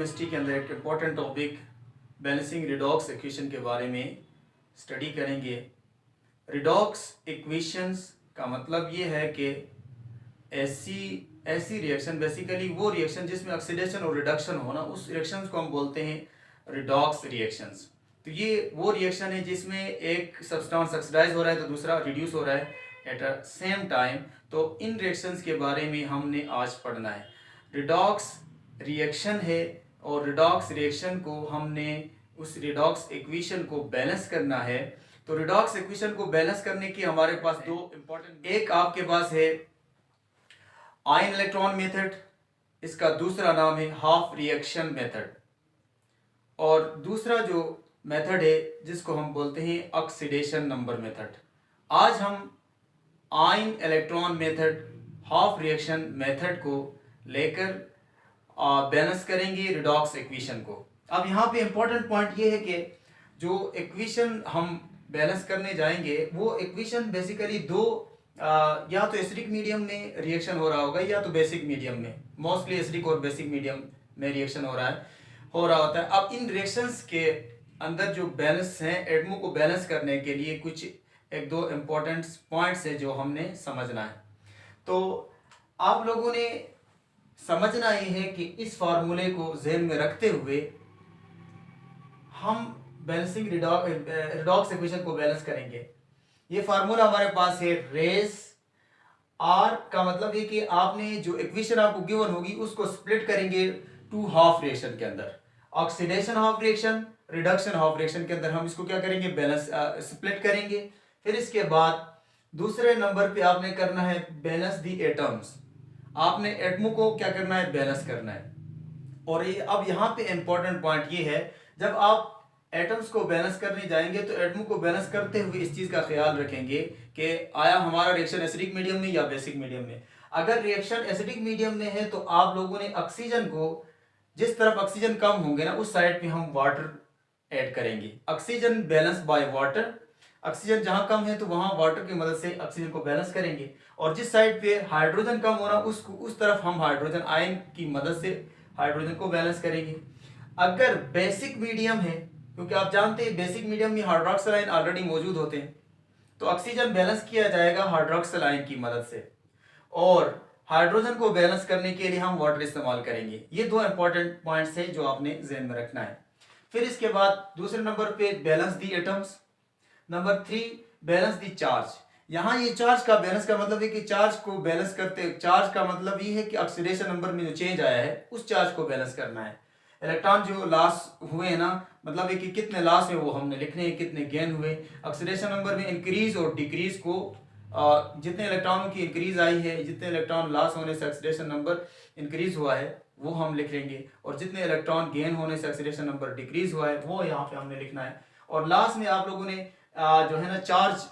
Chemistry के अंदर एक important topic balancing redox equation के बारे में स्टडी करेंगे। रिडॉक्स इक्वेशंस का मतलब ये है कि ऐसी ऐसी रिएक्शन, बेसिकली वो रिएक्शन जिसमें ऑक्सीडेशन और रिडक्शन होना, उस रिएक्शंस को हम बोलते हैं रिडॉक्स रिएक्शंस। तो ये वो रिएक्शन है जिसमें एक सब्सटेंस ऑक्सीडाइज हो रहा है तो दूसरा रिड्यूस हो रहा है एट अ सेम टाइम। तो इन रिएक्शंस के बारे में हमने आज पढ़ना है। रिडॉक्स रिएक्शन है और रिडॉक्स रिएक्शन को हमने उस रिडॉक्स इक्वेशन को बैलेंस करना है। तो रिडॉक्स इक्वेशन को बैलेंस करने की हमारे पास दो इंपॉर्टेंट, एक आपके पास है आयन इलेक्ट्रॉन मेथड, इसका दूसरा नाम है हाफ रिएक्शन मेथड, और दूसरा जो मेथड है जिसको हम बोलते हैं ऑक्सीडेशन नंबर मेथड। आज हम ion electron method, half reaction method को लेकर बैलेंस करेंगे रिडॉक्स इक्वेशन को। अब यहाँ पे इंपॉर्टेंट पॉइंट ये है कि जो इक्वेशन हम बैलेंस करने जाएंगे वो इक्वेशन बेसिकली दो या तो एसिडिक मीडियम में रिएक्शन हो रहा होगा या तो बेसिक मीडियम में। मोस्टली एसिडिक और बेसिक मीडियम में रिएक्शन हो रहा होता है। अब इन रिएक्शंस के अंदर जो बैलेंस हैं, एटमों को बैलेंस करने के लिए कुछ एक दो इम्पोर्टेंट पॉइंट्स है जो हमने समझना है। तो आप लोगों ने समझना ये है कि इस फार्मूले को ज़हन में रखते हुए हम बैलेंसिंग रिडॉक्स इक्वेशन को बैलेंस करेंगे। ये फार्मूला हमारे पास है रेस आर, का मतलब है कि आपने जो इक्वेशन आपको गिवन होगी उसको स्प्लिट करेंगे टू हाफ रिएक्शन के अंदर। Oxidation half reaction, reduction half reaction के अंदर हम इसको क्या करेंगे, बैलेंस स्प्लिट करेंगे। फिर इसके बाद दूसरे नंबर पे आपने करना है बैलेंस दी एटम्स। आपने एटमों को क्या करना है, बैलेंस करना है। और ये अब यहाँ पे इंपॉर्टेंट पॉइंट ये है, जब आप एटम्स को बैलेंस करने जाएंगे तो एटमों को बैलेंस करते हुए इस चीज का ख्याल रखेंगे कि आया हमारा रिएक्शन एसिडिक मीडियम में या बेसिक मीडियम में। अगर रिएक्शन एसिडिक मीडियम में है तो आप लोगों ने ऑक्सीजन को, जिस तरफ ऑक्सीजन कम होंगे ना उस साइड पे हम वाटर ऐड करेंगे। Oxygen balance by water, oxygen जहां कम है तो वहां वाटर की मदद से ऑक्सीजन को बैलेंस करेंगे। और जिस साइड पे हाइड्रोजन कम हो रहा उस तरफ हम हाइड्रोजन आयन की मदद से हाइड्रोजन को बैलेंस करेंगे। अगर बेसिक मीडियम है, क्योंकि आप जानते हैं बेसिक मीडियम में हाइड्रोक्सिल आयन ऑलरेडी मौजूद होते हैं, तो ऑक्सीजन बैलेंस किया जाएगा हाइड्रोक्सिल आयन की मदद से, और हाइड्रोजन को बैलेंस करने के लिए हम वाटर इस्तेमाल करेंगे। ये दो इंपॉर्टेंट पॉइंट्स हैं जो आपने ध्यान में रखना है। फिर इसके बाद दूसरे नंबर पे balance the atoms. Number 3 balance the charge. यहाँ ये चार्ज का बैलेंस का मतलब है कि चार्ज को बैलेंस करते, चार्ज का मतलब ये है कि ऑक्सीडेशन नंबर में जो चेंज आया है उस चार्ज को बैलेंस करना है। इलेक्ट्रॉन जो लॉस हुए हैं ना, मतलब है कि कितने लॉस है वो हमने लिखने हैं, कितने गेन हुए। ऑक्सीडेशन नंबर में इंक्रीज और डिक्रीज को, जितने इलेक्ट्रॉनों की इंक्रीज आई है, जितने इलेक्ट्रॉन लॉस होने से ऑक्सीडेशन नंबर इंक्रीज हुआ है वो हम लिख लेंगे, और जितने इलेक्ट्रॉन गेन होने से ऑक्सीडेशन नंबर डिक्रीज हुआ है वो यहाँ पे हमने लिखना है। और लास्ट में आप लोगों ने जो है ना, चार्ज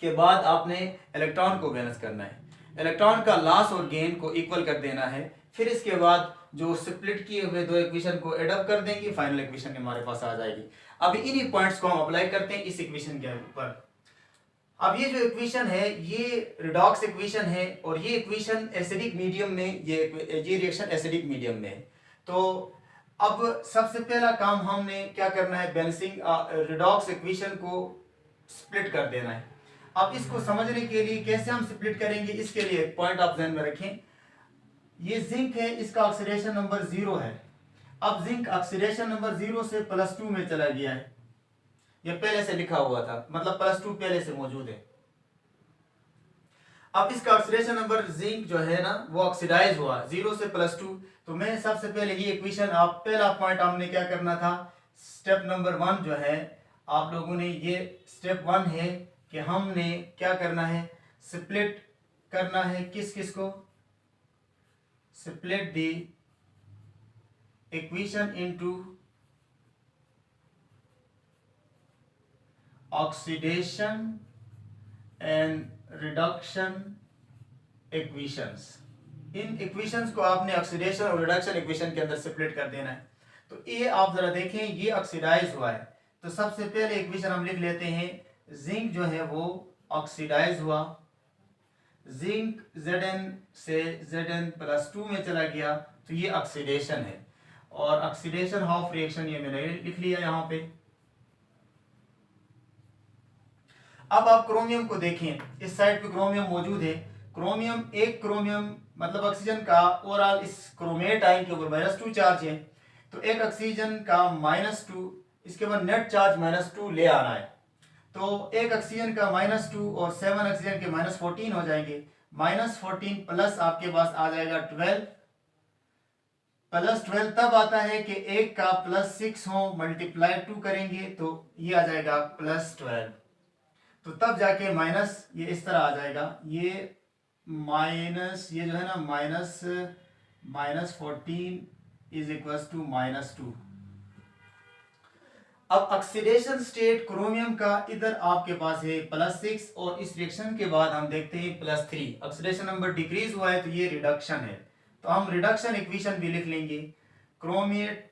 के बाद आपने इलेक्ट्रॉन को बैलेंस करना है। इलेक्ट्रॉन का लॉस और गेन को इक्वल कर देना है। फिर इसके बाद जो स्प्लिट किए हुए दो इक्वेशन को एड अप कर देंगे, फाइनल इक्वेशन हमारे पास आ जाएगी। अब इन्हीं पॉइंट्स को हम अप्लाई करते हैं इस इक्वेशन के ऊपर। अब ये जो इक्वेशन है ये रिडॉक्स इक्वेशन है, और ये इक्वेशन एसिडिक मीडियम में, ये रिएक्शन एसिडिक मीडियम में है। तो अब सबसे पहला काम हमने क्या करना है, बैलेंसिंग रिडॉक्स इक्वेशन को स्प्लिट कर देना है। अब इसको समझने के लिए कैसे हम स्प्लिट करेंगे, इसके लिए एक पॉइंट आप ध्यान में रखें। ये जिंक है, इसका ऑक्सीडेशन नंबर 0 है। अब जिंक ऑक्सीडेशन नंबर 0 से +2 में चला गया है। ये पहले से लिखा हुआ था, मतलब +2 पहले से मौजूद है। अब इसका ऑक्सीडेशन नंबर जिंक जो है ना वो ऑक्सीडाइज हुआ 0 से +2। तो मैं सबसे पहले ये इक्वेशन, आप पहला पॉइंट हमने क्या करना था, स्टेप नंबर 1 जो है, आप लोगों ने ये स्टेप 1 है कि हमने क्या करना है, स्प्लिट करना है किस किस को, split the equation into oxidation and reduction equations. In equations को आपने ऑक्सीडेशन और रिडक्शन इक्वेशन के अंदर स्प्लिट कर देना है। तो ये आप जरा देखें, ये ऑक्सीडाइज हुआ है, तो सबसे पहले इक्वेशन हम लिख लेते हैं, जिंक जो है वो ऑक्सीडाइज हुआ, जिंक Zn से Zn +2 में चला गया, तो ये ऑक्सीडेशन है। और ऑक्सीडेशन हाफ रिएक्शन ये मैंने लिख लिया यहाँ पे। अब आप क्रोमियम को देखें, इस साइड पे क्रोमियम मौजूद है। क्रोमियम, एक क्रोमियम मतलब ऑक्सीजन का ओवरऑल इस क्रोमेट आयन के ऊपर -2 चार्ज है, तो एक ऑक्सीजन का -2, इसके बाद नेट चार्ज -2 ले आना है। तो एक ऑक्सीजन का -2 और 7 ऑक्सीजन के -14 हो जाएंगे। -14 प्लस आपके पास आ जाएगा 12, +12 तब आता है कि एक का +6 हो, मल्टीप्लाई 2 करेंगे तो ये आ जाएगा +12। तो तब जाके माइनस ये इस तरह आ जाएगा, ये माइनस ये जो है ना -14 इज इक्वल टू -2। अब ऑक्सीडेशन स्टेट क्रोमियम का इधर आपके पास है +6 और इस रिएक्शन के बाद हम देखते हैं +3। ऑक्सीडेशन नंबर डिक्रीज हुआ है तो ये रिडक्शन है, तो हम रिडक्शन इक्वेशन भी लिख लेंगे। क्रोमेट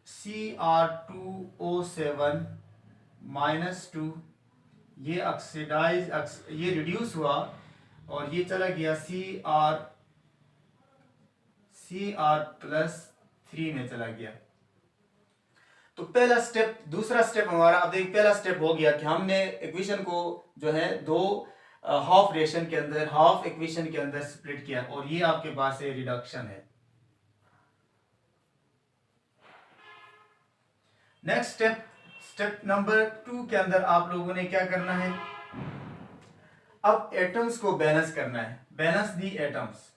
Cr2O7 -2, ये ऑक्सीडाइज ये रिड्यूस हुआ और ये चला गया Cr+3 में चला गया। तो पहला स्टेप, दूसरा स्टेप हमारा, अब देखिए पहला स्टेप हो गया कि हमने इक्वेशन को जो है दो हाफ रिएक्शन के अंदर, हाफ इक्वेशन के अंदर स्प्लिट किया और ये आपके पास है रिडक्शन है। नेक्स्ट स्टेप, स्टेप नंबर 2 के अंदर आप लोगों ने क्या करना है, अब एटम्स को बैलेंस करना है, बैलेंस दी एटम्स।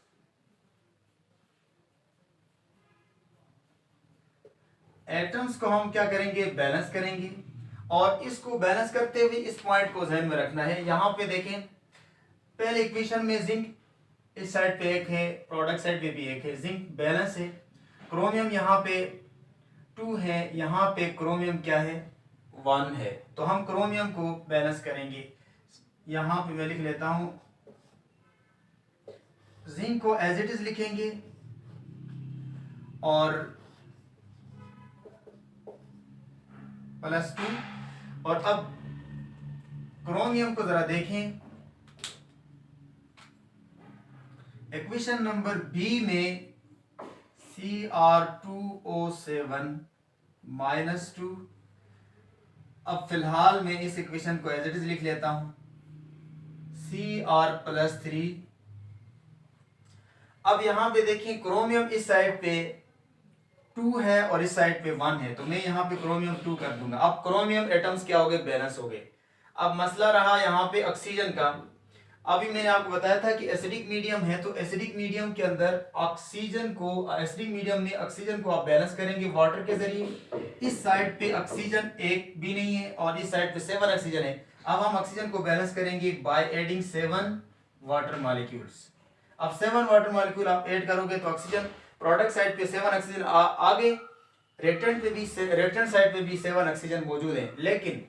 एटम्स को हम क्या करेंगे, बैलेंस करेंगे। और इसको बैलेंस करते हुए इस पॉइंट को ध्यान में रखना है। यहां पे देखें, पहले इक्वेशन में जिंक इस साइड पे एक है, प्रोडक्ट साइड पे भी एक है, जिंक बैलेंस है। क्रोमियम यहाँ पे 2 है, यहाँ पे क्रोमियम क्या है, 1 है, तो हम क्रोमियम को बैलेंस करेंगे। यहां पे मैं लिख लेता हूं, जिंक को एज इट इज लिखेंगे और +2। और अब क्रोमियम को जरा देखें, इक्वेशन नंबर बी में Cr2O7 -2। अब फिलहाल मैं इस इक्वेशन को एज इट इज लिख लेता हूं, Cr+3। अब यहां पे देखें, क्रोमियम इस साइड पे 2 है और इस साइड पे 1 है, तो मैं यहाँ पे क्रोमियम 2 कर दूंगा। अब क्रोमियम एटम्स क्या हो गए, बैलेंस हो गए। अब मसला रहा यहाँ पे ऑक्सीजन का। अभी मैंने आपको बताया था कि एसिडिक मीडियम है, तो एसिडिक मीडियम के अंदर ऑक्सीजन को, एसिडिक मीडियम में ऑक्सीजन को आप बैलेंस करेंगे वाटर के जरिए। इस साइड पे ऑक्सीजन एक भी नहीं है और इस साइड पे 7 ऑक्सीजन है। अब हम ऑक्सीजन को बैलेंस करेंगे बाय एडिंग 7 वाटर मॉलिक्यूल्स। अब 7 वाटर मॉलिक्यूल आप ऐड करोगे तो ऑक्सीजन, प्रोडक्ट साइड पे 7 ऑक्सीजन आगे, रिएक्टेंट पे भी, रिएक्टेंट साइड पे भी 7 ऑक्सीजन मौजूद है। लेकिन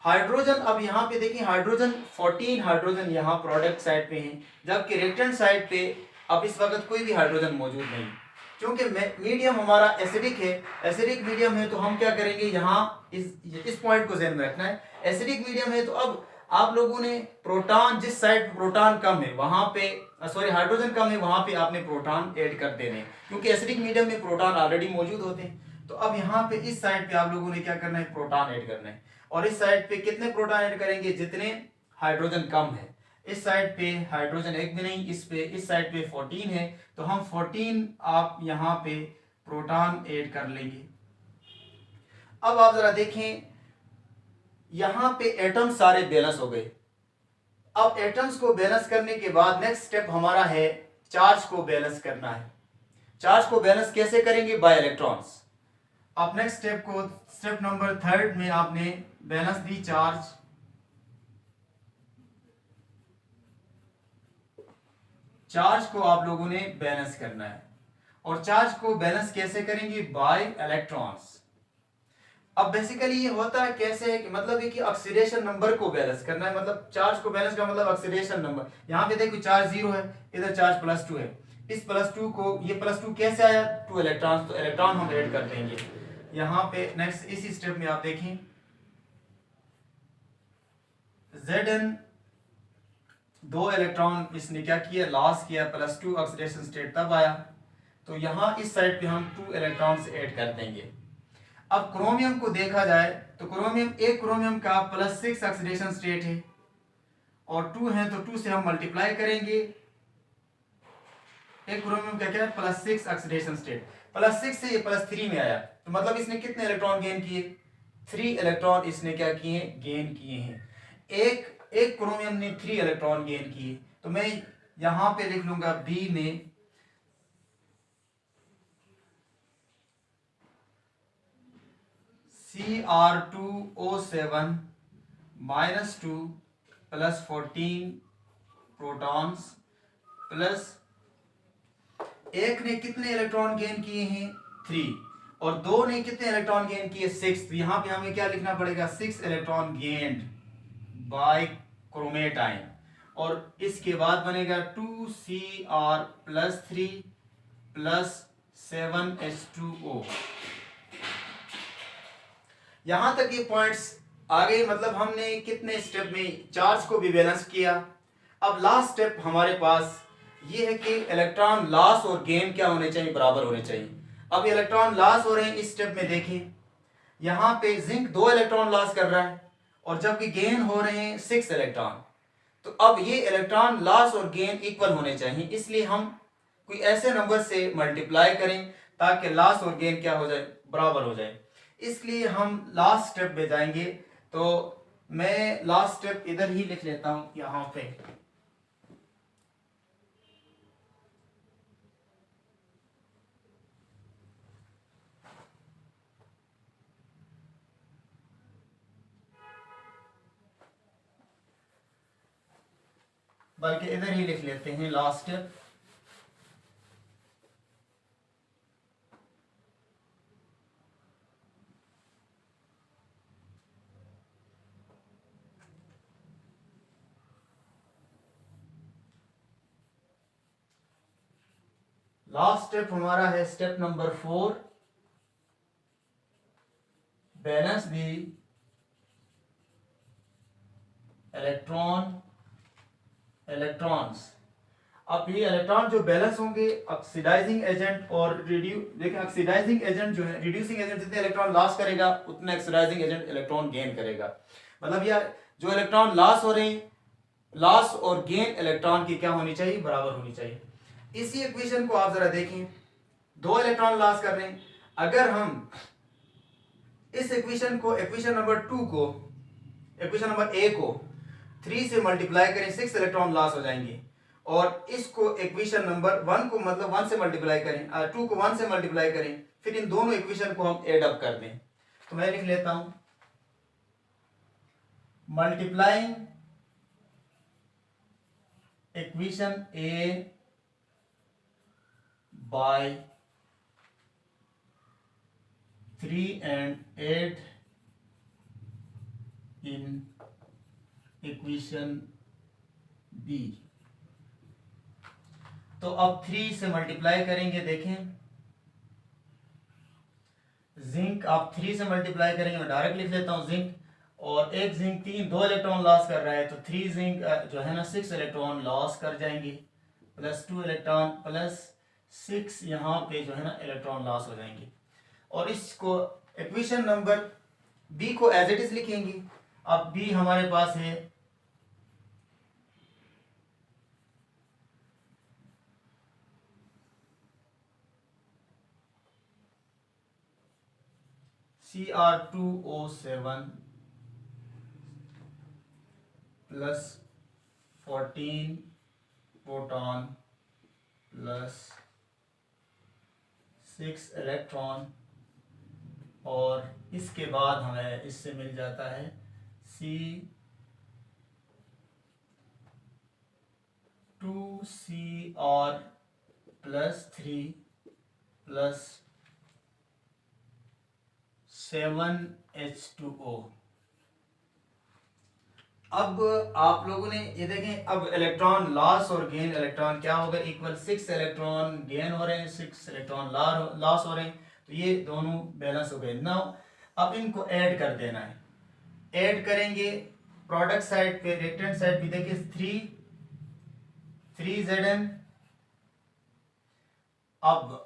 हाइड्रोजन, अब यहाँ पे देखिए हाइड्रोजन 14 हाइड्रोजन यहाँ प्रोडक्ट साइड पे हैं, जबकि रिएक्टेंट साइड पे अब इस वक्त कोई भी हाइड्रोजन मौजूद नहीं। क्योंकि मीडियम हमारा एसिडिक है, एसिडिक मीडियम है, तो हम क्या करेंगे, यहाँ इस पॉइंट को ध्यान में रखना है। एसिडिक मीडियम है तो अब आप लोगों ने प्रोटॉन, जिस साइड प्रोटॉन कम है वहां पे, सॉरी हाइड्रोजन कम है, वहां पे आपने प्रोटॉन ऐड कर देने, क्योंकि एसिडिक मीडियम में प्रोटॉन ऑलरेडी मौजूद होते हैं। तो अब यहाँ पे इस साइड पे आप लोगों ने क्या करना है, प्रोटॉन ऐड करना है। और इस साइड पे कितने प्रोटॉन ऐड करेंगे, जितने हाइड्रोजन कम है। इस साइड पे हाइड्रोजन एक भी नहीं, इस साइड पे 14 है, तो हम 14 आप यहाँ पे प्रोटॉन ऐड कर लेंगे। अब आप जरा देखें, यहां पे एटम सारे बैलेंस हो गए। अब एटम्स को बैलेंस करने के बाद नेक्स्ट स्टेप हमारा है चार्ज को बैलेंस करना है। चार्ज को बैलेंस कैसे करेंगे, बाय इलेक्ट्रॉन्स। अब नेक्स्ट स्टेप को, स्टेप नंबर 3 में आपने बैलेंस दी चार्ज। चार्ज को आप लोगों ने बैलेंस करना है, और चार्ज को बैलेंस कैसे करेंगे, बाय इलेक्ट्रॉन्स। अब बेसिकली ये होता है कैसे है कि मतलब है कि ऑक्सीडेशन नंबर को बैलेंस करना है, मतलब चार्ज को बैलेंस का मतलब ऑक्सीडेशन नंबर। यहाँ पे देखो चार्ज 0 है, इधर चार्ज +2 है, इस +2 को, ये +2 कैसे आया, 2 इलेक्ट्रॉन, तो इलेक्ट्रॉन हम ऐड कर देंगे यहाँ पे। नेक्स्ट इसी स्टेप में आप देखें, Zn 2 इलेक्ट्रॉन इसने क्या किया, लॉस किया, +2 ऑक्सीडेशन स्टेट तब आया। तो यहाँ इस साइड पे हम 2 इलेक्ट्रॉन्स ऐड कर देंगे। अब क्रोमियम को देखा जाए तो एक क्रोमियम का +6 ऑक्सीडेशन स्टेट है और 2 है तो 2 से हम मल्टीप्लाई करेंगे। एक क्रोमियम का क्या है, +6 ऑक्सीडेशन स्टेट, +6 से ये +3 में आया, तो मतलब इसने कितने इलेक्ट्रॉन गेन किए, 3 इलेक्ट्रॉन इसने क्या किए, गेन किए हैं। एक क्रोमियम ने 3 इलेक्ट्रॉन गेन किए, तो मैं यहां पे लिख लूंगा बी में Cr2O7 -2 +14 प्रोटॉन्स प्लस एक ने कितने इलेक्ट्रॉन गेन किए हैं, 3, और 2 ने कितने इलेक्ट्रॉन गेन किए, 6। तो यहां पे हमें क्या लिखना पड़ेगा, 6 इलेक्ट्रॉन गेन्ड बाय क्रोमेटाइन, और इसके बाद बनेगा 2Cr+3 +7H2O। यहां तक ये पॉइंट्स आ गए, मतलब हमने कितने स्टेप में चार्ज को भी बैलेंस किया। अब लास्ट स्टेप हमारे पास ये है कि इलेक्ट्रॉन लॉस और गेन क्या होने चाहिए, बराबर होने चाहिए। अब इलेक्ट्रॉन लॉस हो रहे हैं, इस स्टेप में देखें यहां पे जिंक 2 इलेक्ट्रॉन लॉस कर रहा है और जबकि गेन हो रहे हैं 6 इलेक्ट्रॉन। तो अब ये इलेक्ट्रॉन लॉस और गेन इक्वल होने चाहिए, इसलिए हम कोई ऐसे नंबर से मल्टीप्लाई करें ताकि लॉस और गेन क्या हो जाए, बराबर हो जाए। इसलिए हम लास्ट स्टेप पे जाएंगे, तो मैं लास्ट स्टेप इधर ही लिख लेता हूं यहां पे। बल्कि इधर ही लिख लेते हैं लास्ट स्टेप। लास्ट स्टेप हमारा है step number 4, balance the electrons. अब ये इलेक्ट्रॉन जो बैलेंस होंगे, ऑक्सीडाइजिंग एजेंट और देखिए ऑक्सीडाइजिंग एजेंट जो है, रिड्यूसिंग एजेंट जितने इलेक्ट्रॉन लॉस करेगा उतने ऑक्सीडाइजिंग एजेंट इलेक्ट्रॉन गेन करेगा। मतलब यह जो इलेक्ट्रॉन लॉस हो रहे हैं, लॉस और गेन इलेक्ट्रॉन की क्या होनी चाहिए, बराबर होनी चाहिए। इसी इक्वेशन को आप जरा देखें, 2 इलेक्ट्रॉन लॉस कर रहे हैं, अगर हम इस इक्वेशन नंबर 2 को, इक्वेशन नंबर ए को 3 से मल्टीप्लाई करें, 6 इलेक्ट्रॉन लॉस हो जाएंगे, और इसको इक्वेशन नंबर 1 को मतलब 1 से मल्टीप्लाई करें, 2 को 1 से मल्टीप्लाई करें, फिर इन दोनों इक्वेशन को हम एड अप कर दें। तो मैं लिख लेता हूं multiplying equation A by 3 and 8 in equation B. तो अब 3 से मल्टीप्लाई करेंगे, देखें जिंक आप 3 से मल्टीप्लाई करेंगे, मैं डायरेक्ट लिख लेता हूं जिंक, और एक जिंक 2 इलेक्ट्रॉन लॉस कर रहा है, तो 3 जिंक जो है ना 6 इलेक्ट्रॉन लॉस कर जाएंगे, +2 इलेक्ट्रॉन +6 यहाँ पे जो है ना इलेक्ट्रॉन लॉस हो जाएंगे। और इसको इक्वेशन नंबर बी को एज इट इज लिखेंगे। अब बी हमारे पास है Cr2O7 +14 प्रोटॉन +6 इलेक्ट्रॉन, और इसके बाद हमें इससे मिल जाता है C2Cr+3 +7H2O। अब आप लोगों ने ये देखें, अब इलेक्ट्रॉन लॉस और गेन इलेक्ट्रॉन क्या होगा, इक्वल। 6 इलेक्ट्रॉन गेन हो रहे हैं, 6 इलेक्ट्रॉन लॉस हो रहे हैं, तो ये दोनों बैलेंस हो गए। नाउ अब इनको ऐड कर देना है, ऐड करेंगे प्रोडक्ट साइड पे, रिएक्टेंट साइड पे देखिए 3 Zn। अब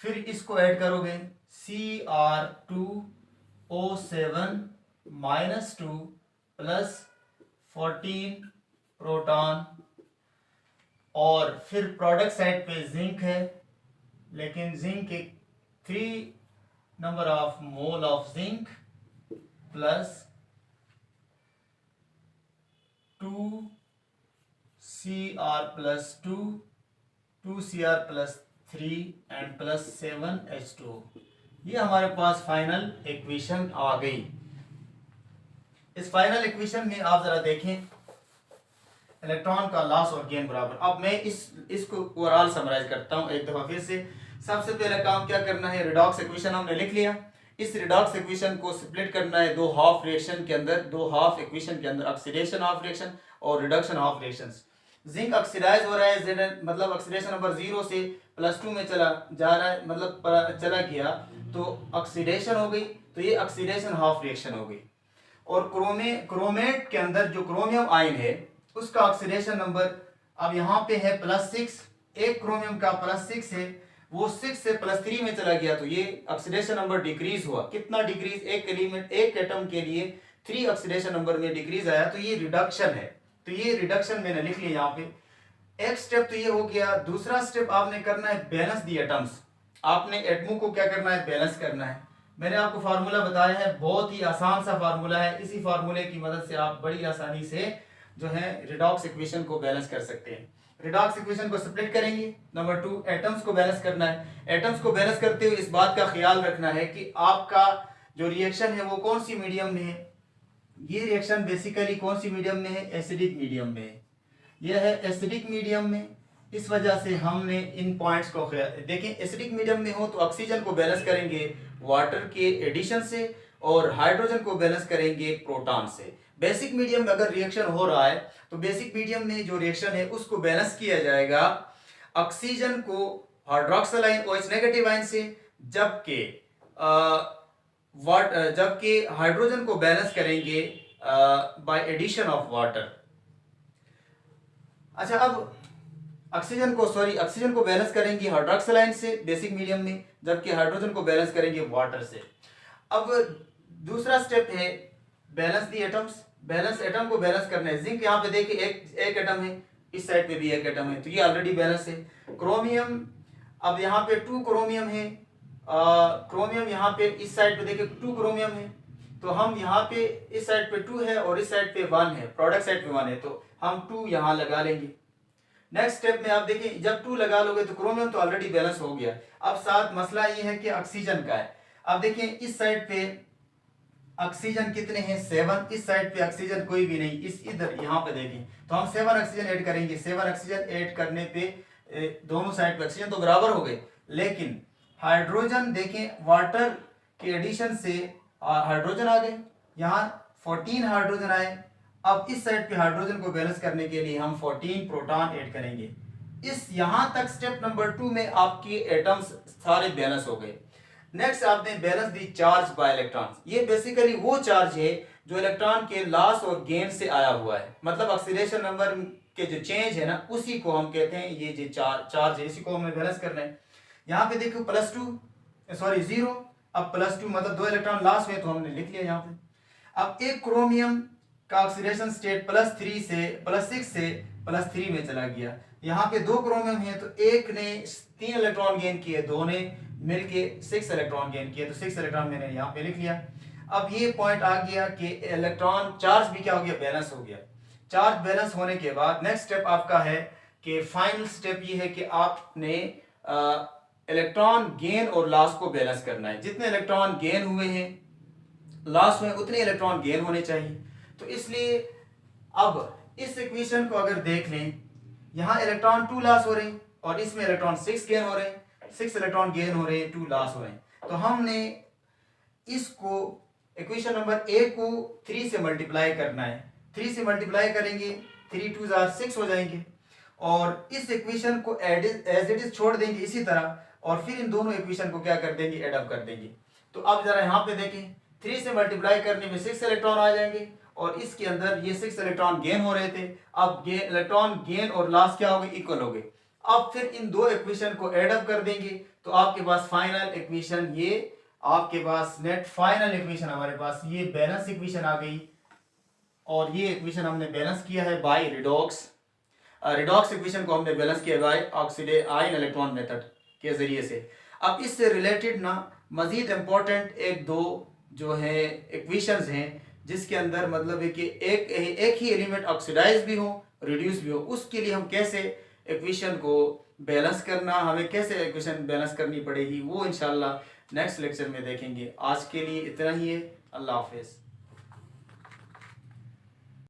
फिर इसको ऐड करोगे Cr2O7 -2 प्लस 14 प्रोटॉन, और फिर प्रोडक्ट साइड पे जिंक है, लेकिन जिंक के 3 number of mole of zinc plus 2Cr+2 2Cr+3 and plus 7H2। ये हमारे पास फाइनल इक्वेशन आ गई। इस फाइनल इक्वेशन में आप जरा देखें इलेक्ट्रॉन का लॉस और गेन बराबर। अब मैं इसको ओवरऑल समराइज करता हूं एक दफा फिर से। सबसे पहला काम क्या करना है, रिडॉक्स इक्वेशन हमने लिख लिया। इस रिडॉक्स इक्वेशन को स्प्लिट करना है दो हाफ रिएक्शन के अंदर, दो हाफ इक्वेशन के अंदर, ऑक्सीडेशन ऑफ रिएक्शन और reduction of reactions. Zinc oxidise हो रहा है, मतलब ऑक्सीडेशन नंबर 0 से +2 में चला जा रहा है, मतलब चला गया तो ऑक्सीडेशन हो गई, तो ये ऑक्सीडेशन हाफ रिएक्शन हो गई। और क्रोमेट के अंदर जो क्रोमियम आयन है उसका ऑक्सीडेशन नंबर अब यहाँ पे है +6, एक क्रोमियम का +6 है, वो 6 से +3 में चला गया, तो ये ऑक्सीडेशन नंबर डिक्रीज हुआ। कितना डिक्रीज, एक एलिमेंट एक एटम के लिए 3 ऑक्सीडेशन नंबर में डिक्रीज आया, तो ये रिडक्शन है। तो ये रिडक्शन मैंने लिख लिया यहाँ पे। एक स्टेप तो ये हो गया। दूसरा स्टेप आपने करना है बैलेंस दी एटम्स। आपने एटमों को क्या करना है, बैलेंस करना है। मैंने आपको फार्मूला बताया है, बहुत ही आसान सा फार्मूला है। इसी फार्मूले की मदद से आप बड़ी आसानी से जो है रिडॉक्स इक्वेशन को बैलेंस कर सकते हैं। रिडॉक्स इक्वेशन को स्प्लिट करेंगे। नंबर 2 एटम्स को बैलेंस करना है। एटम्स को बैलेंस करते हुए इस बात का ख्याल रखना है कि आपका जो रिएक्शन है वो कौन सी मीडियम में है। ये रिएक्शन बेसिकली कौन सी मीडियम में है, एसिडिक मीडियम में है। यह है एसिडिक मीडियम में। इस वजह से हमने इन पॉइंट्स को देखें, एसिडिक मीडियम में हो तो ऑक्सीजन को बैलेंस करेंगे वाटर के एडिशन से और हाइड्रोजन को बैलेंस करेंगे प्रोटॉन से। बेसिक मीडियम में अगर रिएक्शन हो रहा है तो बेसिक मीडियम में जो रिएक्शन है उसको बैलेंस किया जाएगा ऑक्सीजन को hydroxyl ion OH negative ion से, जबकि हाइड्रोजन को बैलेंस करेंगे बाय एडिशन ऑफ वाटर। अच्छा, अब ऑक्सीजन को बैलेंस करेंगे हाइड्रोक्सिल आयन से बेसिक मीडियम में, जबकि हाइड्रोजन को बैलेंस करेंगे वाटर से। अब दूसरा स्टेप है balance the atoms. Balance atom को बैलेंस करना है। जिंक यहाँ पे देखिए एक एटम है, इस साइड पे भी एक एटम है, तो ये ऑलरेडी बैलेंस है। क्रोमियम, अब यहाँ पे 2 क्रोमियम है, क्रोमियम यहाँ पे इस साइड पे देखिए 2 क्रोमियम है, तो हम यहाँ पे इस साइड पे 2 है और इस साइड पे 1 है, प्रोडक्ट साइड पे 1 है, तो हम 2 यहाँ लगा लेंगे। नेक्स्ट स्टेप में आप देखिए जब 2 लगा लोगे तो क्रोमियम तो ऑलरेडी बैलेंस हो गया। अब साथ मसला ये है कि ऑक्सीजन का है। अब देखिए इस साइड पे ऑक्सीजन कितने हैं, 7, इस साइड पे ऑक्सीजन कोई भी नहीं, इस इधर यहाँ पे देखें तो हम 7 ऑक्सीजन ऐड करेंगे। 7 ऑक्सीजन ऐड करने पे दोनों साइड पे ऑक्सीजन तो बराबर हो गए, लेकिन हाइड्रोजन देखें वाटर के एडिशन से हाइड्रोजन आ गए, यहाँ 14 हाइड्रोजन आए। अब इस साइड पे हाइड्रोजन को बैलेंस करने के लिए हम 14 प्रोटॉन ऐड करेंगे। इस यहाँ तक स्टेप नंबर 2 में आपके एटम्स सारे बैलेंस हो गए। नेक्स्ट आपने balance the charge by electron. ये बेसिकली वो चार्ज है जो इलेक्ट्रॉन के लॉस और गेन से आया हुआ है, मतलब ऑक्सीडेशन नंबर के जो चेंज है ना उसी को हम कहते हैं ये जो चार्ज है, इसी को हमें बैलेंस करना है। यहाँ पे देखो 0, अब +2 मतलब 2 इलेक्ट्रॉन लॉस हुए तो हमने लिख लिया यहाँ पे। अब एक क्रोमियम का ऑक्सीडेशन स्टेट +6 से +3 में चला गया। यहाँ पे 2 क्रोमियम है तो एक ने 3 इलेक्ट्रॉन गेन किए, 2 ने मिलके 6 इलेक्ट्रॉन गेन किए, तो 6 इलेक्ट्रॉन मैंने यहाँ पे लिख लिया। अब ये पॉइंट आ गया कि इलेक्ट्रॉन चार्ज भी क्या हो गया, बैलेंस हो गया। चार्ज बैलेंस होने के बाद नेक्स्ट स्टेप आपका है कि फाइनल स्टेप ये है कि आपने इलेक्ट्रॉन गेन और लॉस को बैलेंस करना है। जितने इलेक्ट्रॉन गेन हुए हैं लॉस में उतने इलेक्ट्रॉन गेन होने चाहिए। तो इसलिए अब इस इक्वेशन को अगर देख लें, यहाँ इलेक्ट्रॉन 2 लॉस हो रहे हैं और इसमें इलेक्ट्रॉन 6 गेन हो रहे हैं, 6 इलेक्ट्रॉन गेन हो रहे हैं, 2 लॉस हो रहे हैं। तो हमने इसको इक्वेशन नंबर A को 3 से मल्टीप्लाई करना है। 3 से मल्टीप्लाई करेंगे, 3 2 6 हो जाएंगे और इस इक्वेशन को एज इट इज छोड़ देंगे इसी तरह, और फिर इन दोनों इक्वेशन को क्या कर देंगे, एड अप कर देंगे। तो अब जरा यहाँ पे देखें, 3 से मल्टीप्लाई करने में 6 इलेक्ट्रॉन आ जाएंगे और इसके अंदर ये 6 इलेक्ट्रॉन गेन हो रहे थे। अब इलेक्ट्रॉन गेन और लॉस क्या हो गए, इक्वल हो गए। अब फिर इन दो इक्वेशन को एड अप कर देंगे तो आपके पास फाइनल इक्वेशन, ये आपके पास नेट फाइनल इक्वेशन हमारे पास ये बैलेंस इक्वेशन आ गई। और ये इक्वेशन हमने बैलेंस किया है बाय रिडॉक्स। रिडॉक्स इक्वेशन को हमने बैलेंस किया by oxidase ion electron method के जरिए से। अब इससे रिलेटेड ना मजीद इंपॉर्टेंट एक दो जो है इक्वेशंस हैं जिसके अंदर मतलब है कि एक ही एलिमेंट ऑक्सीडाइज भी हो रिड्यूस भी हो, उसके लिए हम कैसे इक्वेशन को बैलेंस करना, हमें कैसे इक्वेशन बैलेंस करनी पड़ेगी, वो इंशाल्लाह नेक्स्ट लेक्चर में देखेंगे। आज के लिए इतना ही है। अल्लाह हाफिज़।